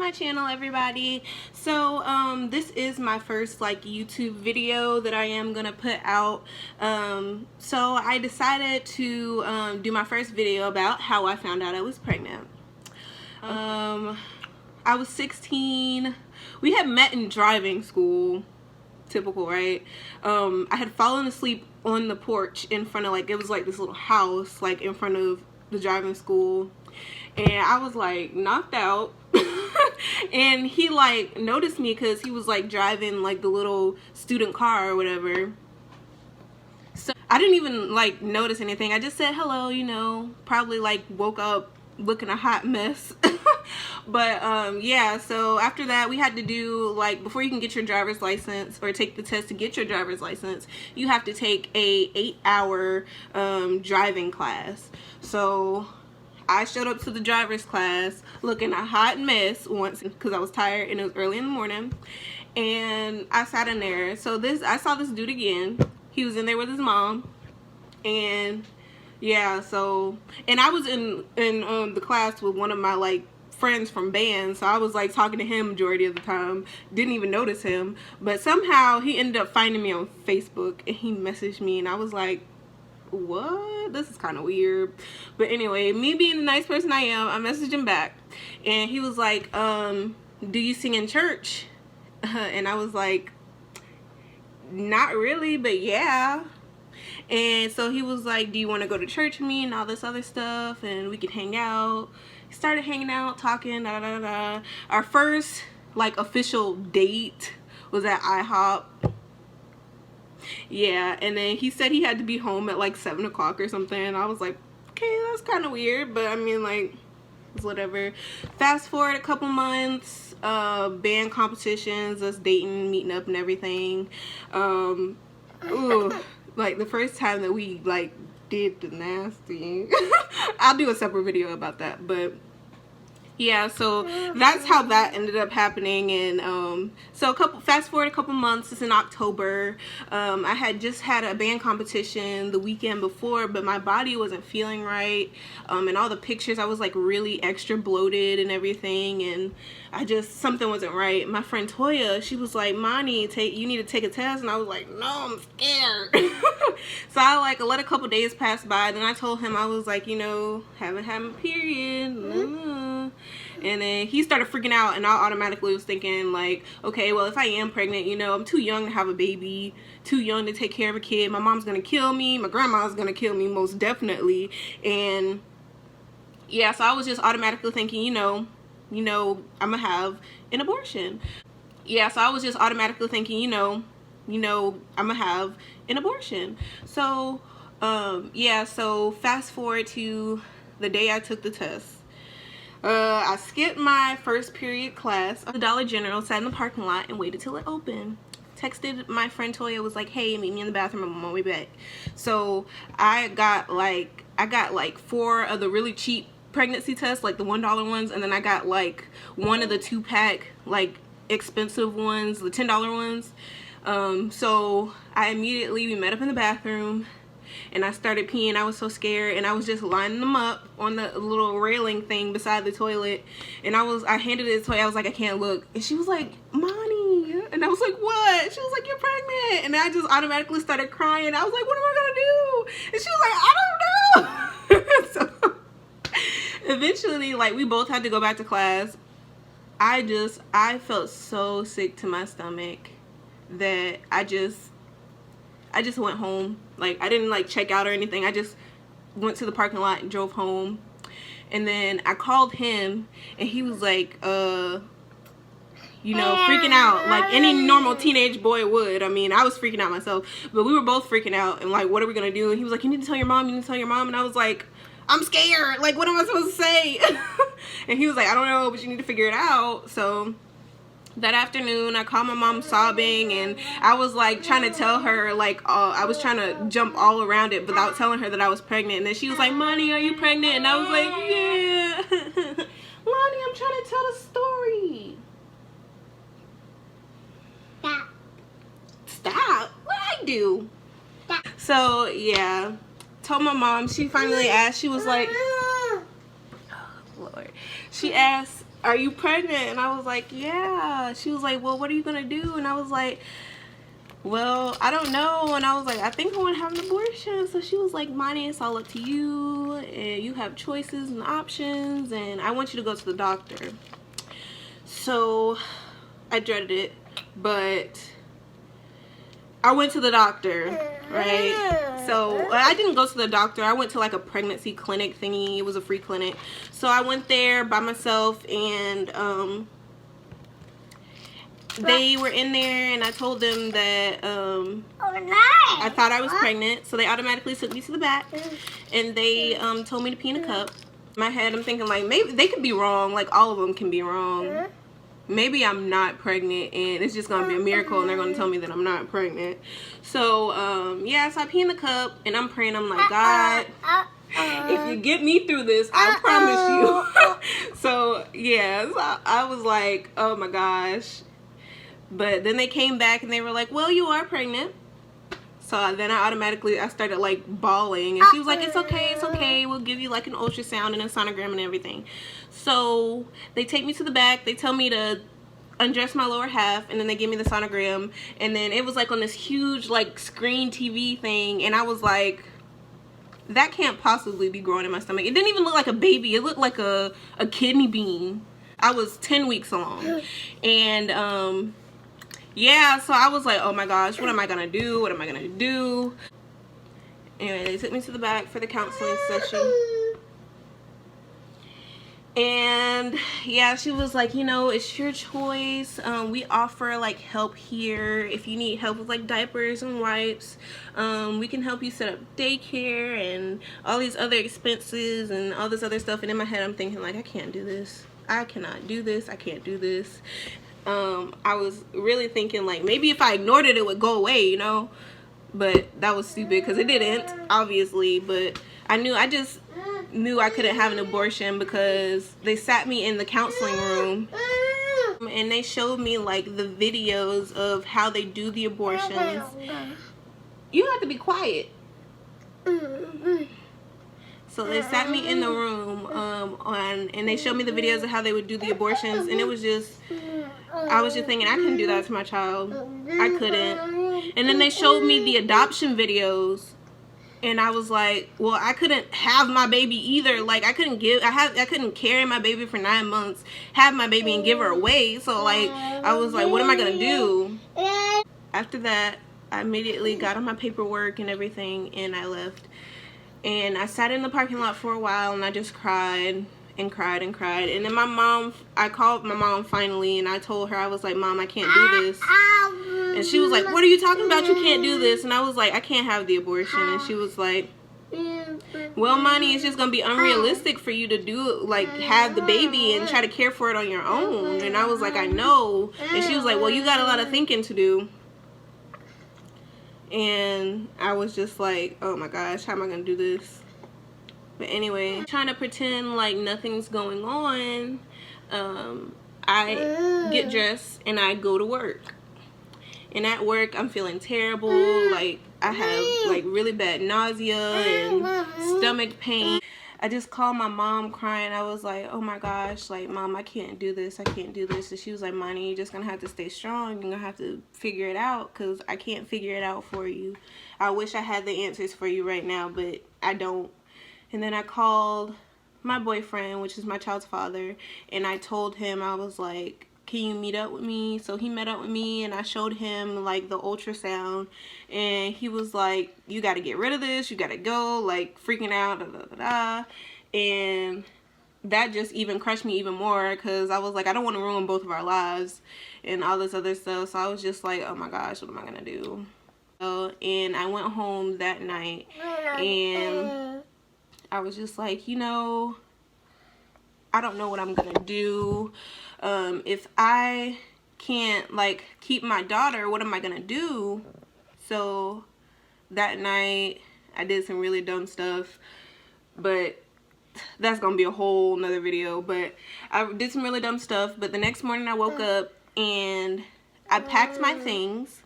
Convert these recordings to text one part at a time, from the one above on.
my channel, everybody. So this is my first like YouTube video that I am gonna put out. So I decided to do my first video about how I found out I was pregnant. I was 16. We had met in driving school. Typical, right? I had fallen asleep on the porch in front of, like, it was like this little house like in front of the driving school, and I was like knocked out. And he like noticed me because he was like driving like the little student car or whatever. So I didn't even like notice anything. I just said hello, you know, probably like woke up looking a hot mess. But yeah, so after that we had to do, like, before you can get your driver's license or take the test to get your driver's license, you have to take a 8-hour driving class. So I showed up to the driver's class looking a hot mess once because I was tired and it was early in the morning, and I sat in there. So I saw this dude again. He was in there with his mom, and yeah, so, and I was in the class with one of my like friends from band, so I was like talking to him majority of the time, didn't even notice him, but somehow he ended up finding me on Facebook and he messaged me, and I was like, what? This is kind of weird. But anyway, me being the nice person I am, I messaged him back, and he was like, do you sing in church? And I was like, not really, but yeah. And so he was like, do you want to go to church with me and all this other stuff, and we could hang out. He started hanging out, talking, da da da da. Our first like official date was at IHOP. Yeah, and then he said he had to be home at like 7 o'clock or something, and I was like, okay, that's kind of weird, but I mean, like, it's whatever. Fast forward a couple months, band competitions, us dating, meeting up and everything. Ooh, like the first time that we like did the nasty. I'll do a separate video about that, but yeah, so that's how that ended up happening. And so fast forward a couple months, it's in October. I had just had a band competition the weekend before, but my body wasn't feeling right, and all the pictures I was like really extra bloated and everything, and something wasn't right. My friend Toya, she was like, Monty, you need to take a test, and I was like, no, I'm scared. So I like let a couple days pass by, then I told him, I was like, you know, haven't had my period. And then he started freaking out, and I automatically was thinking like, okay, well, if I am pregnant, you know, I'm too young to have a baby, too young to take care of a kid. My mom's gonna kill me, my grandma's gonna kill me most definitely. And yeah, so I was just automatically thinking, you know, I'm gonna have an abortion. Yeah, so I was just automatically thinking, you know, I'm gonna have an abortion. So yeah, so fast forward to the day I took the test. I skipped my first period class at the Dollar General, sat in the parking lot and waited till it opened. Texted my friend Toya, was like, hey, meet me in the bathroom, I'm on my way back. So I got like 4 of the really cheap pregnancy tests, like the $1 ones, and then I got like one of the 2-pack like expensive ones, the $10 ones. So we met up in the bathroom, and I started peeing. I was so scared, and I was just lining them up on the little railing thing beside the toilet, and I handed it to Toya. I was like, I can't look, and she was like, Monty, and I was like, what? She was like, you're pregnant. And I just automatically started crying. I was like, what am I gonna do? And she was like, I don't know. So eventually, like, we both had to go back to class. I felt so sick to my stomach that I just went home. Like, I didn't like check out or anything. I just went to the parking lot and drove home. And then I called him, and he was like, you know, freaking out like any normal teenage boy would. I mean, I was freaking out myself, but we were both freaking out, and like, what are we gonna do? And he was like, you need to tell your mom, and I was like, I'm scared, like, what am I supposed to say? And he was like, I don't know, but you need to figure it out. So that afternoon, I called my mom sobbing, and I was like trying to tell her, like, I was trying to jump all around it without telling her that I was pregnant. And then she was like, Monty, are you pregnant? And I was like, yeah. Lonnie, I'm trying to tell the story. Stop. What'd I do? Stop. So yeah, told my mom. She finally asked. She was like, oh, Lord. She asked are you pregnant? And I was like, yeah. She was like, well, what are you gonna do? And I was like, well, I don't know. And I was like, I think I want to have an abortion. So she was like, Monty, it's all up to you, and you have choices and options, and I want you to go to the doctor. So I dreaded it, but I went to the doctor, right? So I didn't go to the doctor. I went to like a pregnancy clinic thingy. It was a free clinic. So I went there by myself, and they were in there, and I told them that I thought I was pregnant. So they automatically took me to the back, and they told me to pee in a cup. In my head, I'm thinking like, maybe they could be wrong. Like, all of them can be wrong. Maybe I'm not pregnant and it's just gonna be a miracle and they're gonna tell me that I'm not pregnant. So yeah, so I pee in the cup and I'm praying. I'm like, God, if you get me through this, I promise you. So yeah, so I was like, oh my gosh. But then they came back and they were like, well, you are pregnant. So then I started like bawling, and she was like, it's okay, we'll give you like an ultrasound and a sonogram and everything. So they take me to the back, they tell me to undress my lower half, and then they give me the sonogram, and then it was like on this huge like screen TV thing, and I was like, that can't possibly be growing in my stomach. It didn't even look like a baby, it looked like a kidney bean. I was 10 weeks along, and yeah, so I was like, oh my gosh, what am I gonna do? What am I gonna do? Anyway, they took me to the back for the counseling session. And yeah, she was like, you know, it's your choice. We offer like help here. If you need help with like diapers and wipes, we can help you set up daycare and all these other expenses and all this other stuff. And in my head, I'm thinking like, I can't do this. I cannot do this. I can't do this. I was really thinking like maybe if I ignored it, it would go away, you know, but that was stupid because it didn't, obviously. But I just knew I couldn't have an abortion because they sat me in the counseling room and they showed me like the videos of how they do the abortions. You have to be quiet. So they sat me in the room and they showed me the videos of how they would do the abortions, and it was just, I was just thinking I couldn't do that to my child. I couldn't. And then they showed me the adoption videos, and I was like, well, I couldn't have my baby either. Like, I couldn't carry my baby for 9 months, have my baby and give her away. So like, I was like, what am I gonna do? After that, I immediately got on my paperwork and everything, and I left. And I sat in the parking lot for a while, and I just cried and cried and cried. And then I called my mom finally, and I told her, I was like, Mom, I can't do this. And she was like, what are you talking about? You can't do this. And I was like, I can't have the abortion. And she was like, well, Monty, it's just gonna be unrealistic for you to do, like, have the baby and try to care for it on your own. And I was like, I know. And she was like, well, you got a lot of thinking to do. And I was just like, oh my gosh, how am I gonna do this? But anyway, trying to pretend like nothing's going on, I get dressed and I go to work. And at work, I'm feeling terrible. Like, I have like really bad nausea and stomach pain. I just called my mom crying. I was like, oh my gosh, like, Mom, I can't do this. I can't do this. And she was like, Monty, you're just going to have to stay strong. You're going to have to figure it out because I can't figure it out for you. I wish I had the answers for you right now, but I don't. And then I called my boyfriend, which is my child's father, and I told him, I was like, can you meet up with me? So he met up with me, and I showed him like the ultrasound, and he was like, you got to get rid of this, you got to go, like freaking out, and that just even crushed me even more because I was like, I don't want to ruin both of our lives and all this other stuff. So I was just like, oh my gosh, what am I gonna do? And I went home that night, and I was just like, you know, I don't know what I'm gonna do. If I can't like keep my daughter, what am I gonna do? So that night I did some really dumb stuff, but that's gonna be a whole nother video. But I did some really dumb stuff. But the next morning I woke up and I packed my things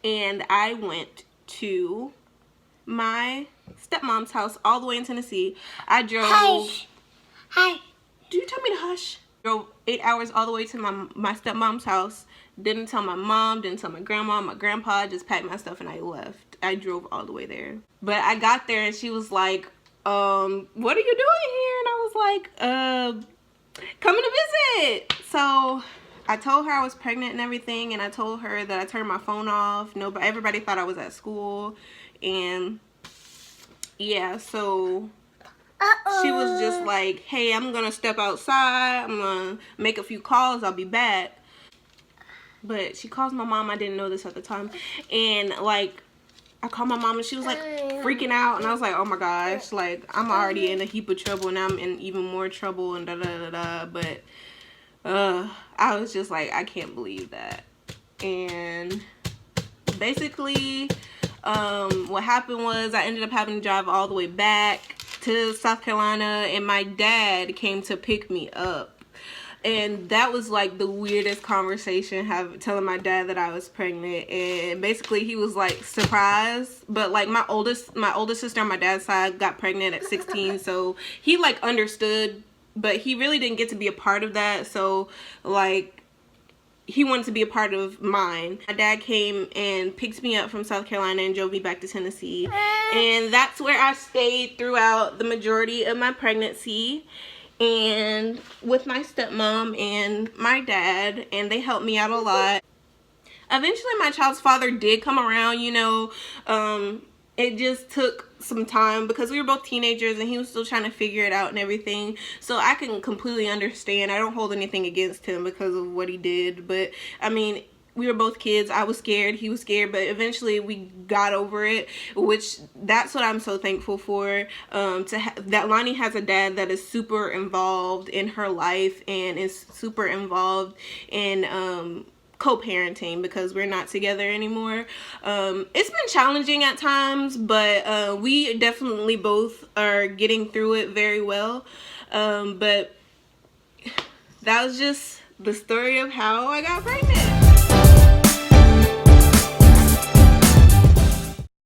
and I went to my stepmom's house all the way in Tennessee. I drove. Hush. Hi. Do you tell me to hush? Drove 8 hours all the way to my stepmom's house. Didn't tell my mom, didn't tell my grandma, my grandpa. I just packed my stuff and I left. I drove all the way there. But I got there and she was like, what are you doing here? And I was like, coming to visit. So I told her I was pregnant and everything, and I told her that I turned my phone off. Nobody, everybody thought I was at school, and yeah, so she was just like, hey, I'm gonna step outside, I'm gonna make a few calls, I'll be back. But she calls my mom. I didn't know this at the time, and like I called my mom and she was like freaking out, and I was like, oh my gosh, like I'm already in a heap of trouble and I'm in even more trouble and da da da da. But I was just like, I can't believe that. And basically what happened was I ended up having to drive all the way back to South Carolina, and my dad came to pick me up. And that was like the weirdest conversation, telling my dad that I was pregnant. And basically he was like surprised, but like my oldest sister on my dad's side got pregnant at 16, so he like understood, but he really didn't get to be a part of that. So like he wanted to be a part of mine. My dad came and picked me up from South Carolina and drove me back to Tennessee, and that's where I stayed throughout the majority of my pregnancy, and with my stepmom and my dad, and they helped me out a lot. Eventually my child's father did come around, you know. It just took some time because we were both teenagers and he was still trying to figure it out and everything. So I can completely understand. I don't hold anything against him because of what he did, but I mean, we were both kids. I was scared, he was scared, but eventually we got over it, which that's what I'm so thankful for, that Lonnie has a dad that is super involved in her life and is super involved in co-parenting, because we're not together anymore. It's been challenging at times, but we definitely both are getting through it very well. But that was just the story of how I got pregnant.